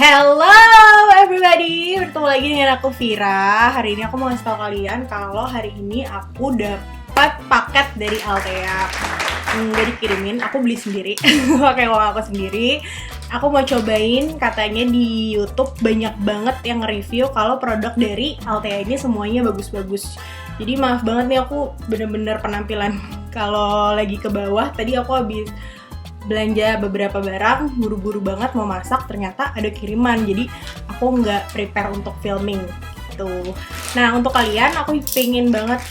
Hello everybody, bertemu lagi dengan aku Vira. Hari ini aku mau ngasih tau kalian kalau hari ini aku dapat paket dari Altea. Gak dikirimin, aku beli sendiri. Pakai uang aku sendiri. Aku mau cobain, katanya di YouTube banyak banget yang nge-review kalau produk dari Altea ini semuanya bagus-bagus. Jadi maaf banget nih, aku bener-bener penampilan kalau lagi ke bawah. Tadi aku habis belanja beberapa barang, buru-buru banget mau masak, ternyata ada kiriman, jadi aku nggak prepare untuk filming gitu. Nah, untuk kalian aku pengen banget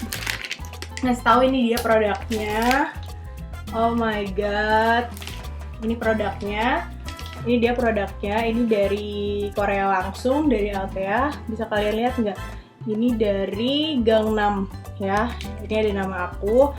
ngasih tahu ini dia produknya. Oh my god, ini produknya, ini dia produknya, ini dari Korea langsung, dari Altea. Bisa kalian lihat nggak? Ini dari Gangnam ya, ini ada nama aku.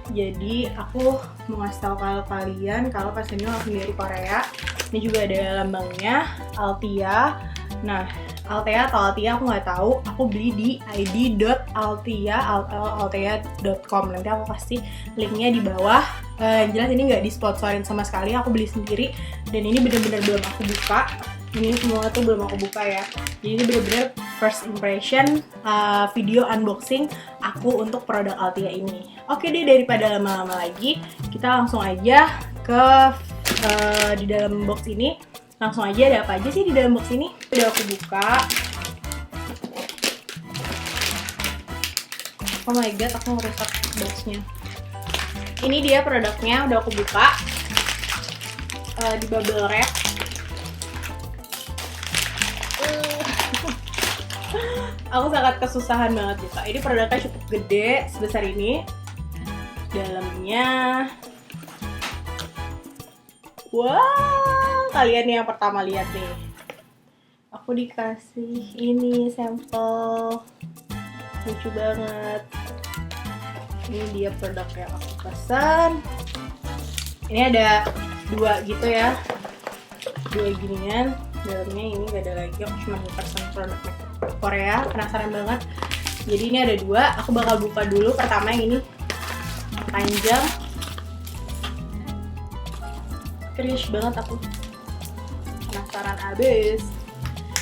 Jadi aku mau ngasih tahu kalian kalau pas ini langsung dari Korea. Ini juga ada lambangnya Altea. Nah, Altea atau Altea aku nggak tahu. Aku beli di id.altea.com. Nanti aku kasih linknya di bawah. Jelas ini nggak disponsorin sama sekali. Aku beli sendiri dan ini benar-benar belum aku buka. Ini semua tuh belum aku buka ya. Jadi ini benar-benar first impression video unboxing aku untuk produk Altea ini. Oke deh, daripada lama-lama lagi, kita langsung aja ke di dalam box ini. Langsung aja, ada apa aja sih di dalam box ini? Udah aku buka. Oh my god, aku ngerusak boxnya. Ini dia produknya, udah aku buka. Di bubble wrap. Aku sangat kesusahan banget buka. Ini produknya cukup gede, sebesar ini. Dalamnya, wow, kalian yang pertama lihat nih. Aku dikasih ini sampel, lucu banget. Ini dia produk yang aku pesan. Ini ada dua gitu ya, dua ginian. Dalamnya ini gak ada lagi, aku cuma pesan produk Korea, penasaran banget. Jadi ini ada dua, aku bakal buka dulu. Pertama yang ini panjang, cringe banget, aku penasaran abis.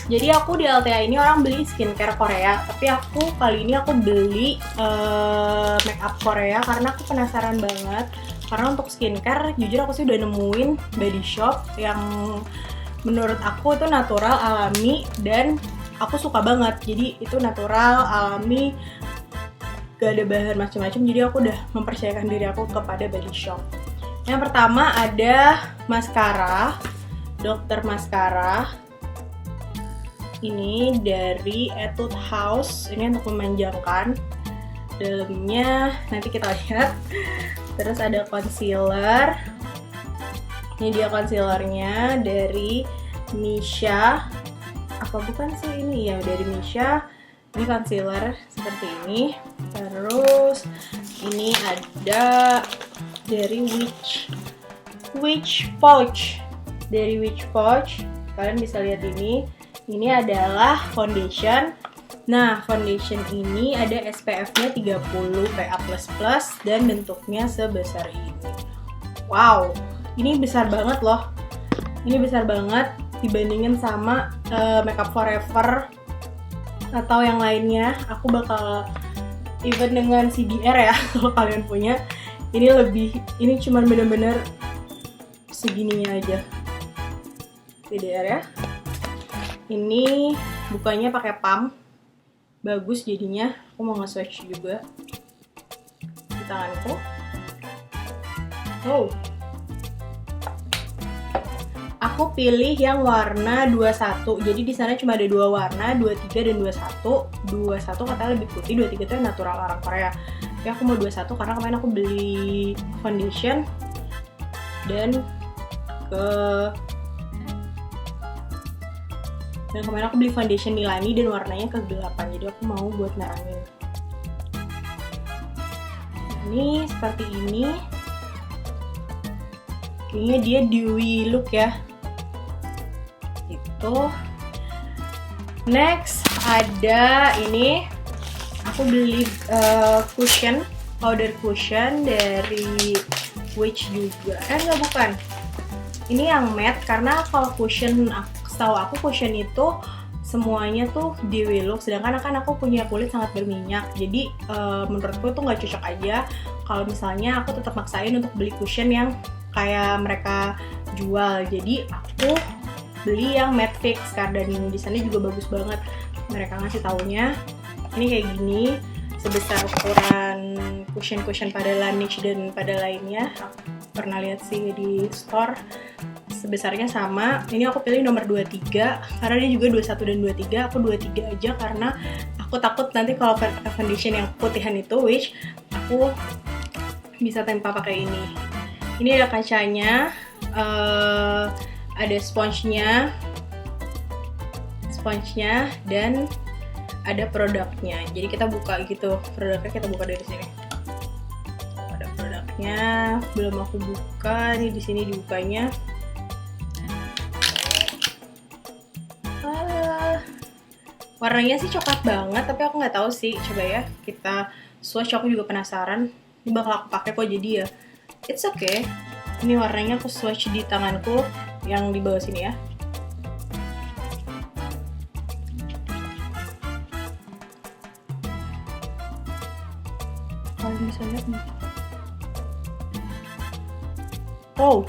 Jadi aku di Altea ini orang beli skincare Korea, tapi aku kali ini aku beli makeup Korea karena aku penasaran banget. Karena untuk skincare, jujur aku sih udah nemuin body shop yang menurut aku itu natural, alami, dan aku suka banget. Jadi itu natural, alami, gak ada bahan macam-macam. Jadi aku udah mempercayakan diri aku kepada body shop. Yang pertama ada maskara, Dr. Maskara. Ini dari Etude House. Ini untuk memanjangkan. Dalamnya nanti kita lihat. Terus ada concealer. Ini dia concealernya dari Missha. Apa bukan sih ini? Ya, dari Missha. Ini concealer seperti ini. Terus ini ada dari Witch Pouch. Dari Witch Pouch, kalian bisa lihat ini. Ini adalah foundation. Nah, foundation ini ada SPF-nya 30 PA++ dan bentuknya sebesar ini. Wow, ini besar banget loh. Ini besar banget dibandingin sama Makeup Forever atau yang lainnya. Aku bakal even dengan CDR ya, kalau kalian punya. Ini cuman bener-bener segininya aja. CDR ya. Ini bukanya pakai pump. Bagus jadinya. Aku mau nge-swatch juga di tanganku. Oh. Aku pilih yang warna 21. Jadi di sana cuma ada dua warna, 23 dan 21. 21 katanya lebih putih, 23 itu natural orang Korea. Tapi aku mau 21 karena kemarin aku beli foundation dan kemarin aku beli foundation Milani dan warnanya kegelapan. Jadi aku mau buat nerangin. Ini seperti ini. Kayaknya dia dewy look ya. Next ada ini, aku beli cushion, powder cushion dari Witch juga. Bukan. Ini yang matte karena kalau cushion setahu aku cushion itu semuanya tuh dewy look, sedangkan kan aku punya kulit sangat berminyak, jadi menurutku tuh nggak cocok aja kalau misalnya aku tetap maksain untuk beli cushion yang kayak mereka jual. Jadi aku beli yang matte fix Cardani, di sana juga bagus banget mereka ngasih taunya. Ini kayak gini, sebesar ukuran cushion pada Laneige dan pada lainnya. Aku pernah lihat sih di store, sebesarnya sama. Ini aku pilih nomor 23 karena dia juga 21 dan 23. Aku 23 aja karena aku takut nanti kalau foundation yang putihan itu, which aku bisa tempel pakai ini. Ini ada kacanya, ada sponsnya, dan ada produknya. Jadi kita buka gitu, produknya kita buka dari sini. Ada produknya, belum aku buka. Nih di sini dibukanya. Warnanya sih coklat banget, tapi aku nggak tahu sih. Coba ya kita swatch, aku juga penasaran. Ini bakal aku pakai kok, jadi ya it's okay. Ini warnanya aku swatch di tanganku yang di bawah sini ya. Kalau bisa lihat nih. Oh,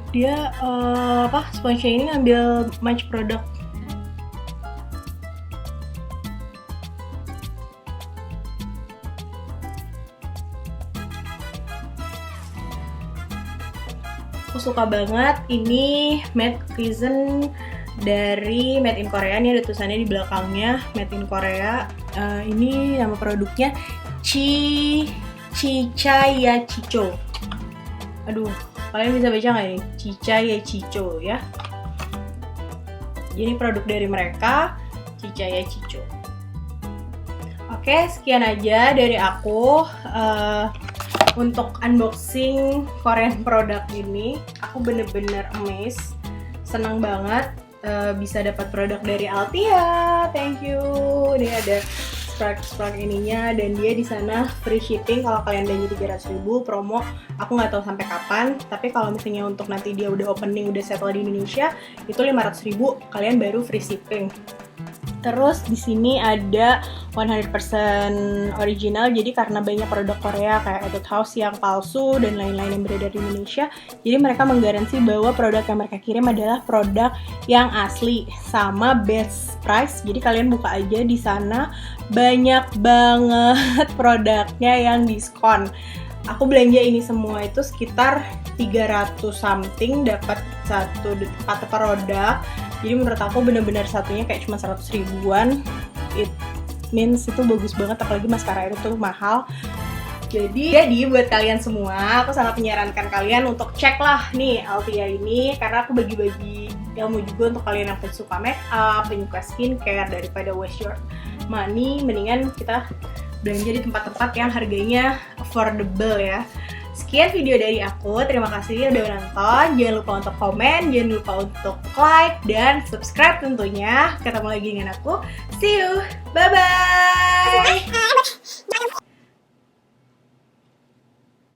dia sponsnya ini ngambil match product. Aku suka banget ini matte cushion dari Made in Korea. Ini ada tulisannya di belakangnya Made in Korea. Ini nama produknya Chicha Chicho. Aduh, kalian bisa baca nggak ini? Chicha Chicho ya. Jadi produk dari mereka, Chicha Chicho. Oke, sekian aja dari aku. Untuk unboxing Korean produk ini, aku bener-bener amazed, senang banget bisa dapat produk dari Altia. Thank you. Ini ada Spark ininya, dan dia di sana free shipping kalau kalian belanja 300.000 promo. Aku nggak tahu sampai kapan, tapi kalau misalnya untuk nanti dia udah opening, udah settle di Indonesia, itu 500.000 kalian baru free shipping. Terus di sini ada 100% original, jadi karena banyak produk Korea kayak Etude House yang palsu dan lain-lain yang beredar di Indonesia, jadi mereka menggaransi bahwa produk yang mereka kirim adalah produk yang asli sama best price. Jadi kalian buka aja di sana, banyak banget produknya yang diskon. Aku belanja ini semua itu sekitar 300 something, dapat 4 produk. Jadi menurut aku bener-bener satunya kayak cuma 100 ribuan. It means itu bagus banget, apalagi maskara itu tuh mahal. Jadi buat kalian semua, aku sangat menyarankan kalian untuk cek lah nih Altia ini, karena aku bagi-bagi ilmu juga untuk kalian yang suka make up, penyuka skincare. Daripada waste your money, mendingan kita belanja di tempat-tempat yang harganya affordable ya. Sekian video dari aku, terima kasih udah nonton. Jangan lupa untuk komen, jangan lupa untuk like dan subscribe tentunya. Ketemu lagi dengan aku, see you, bye bye.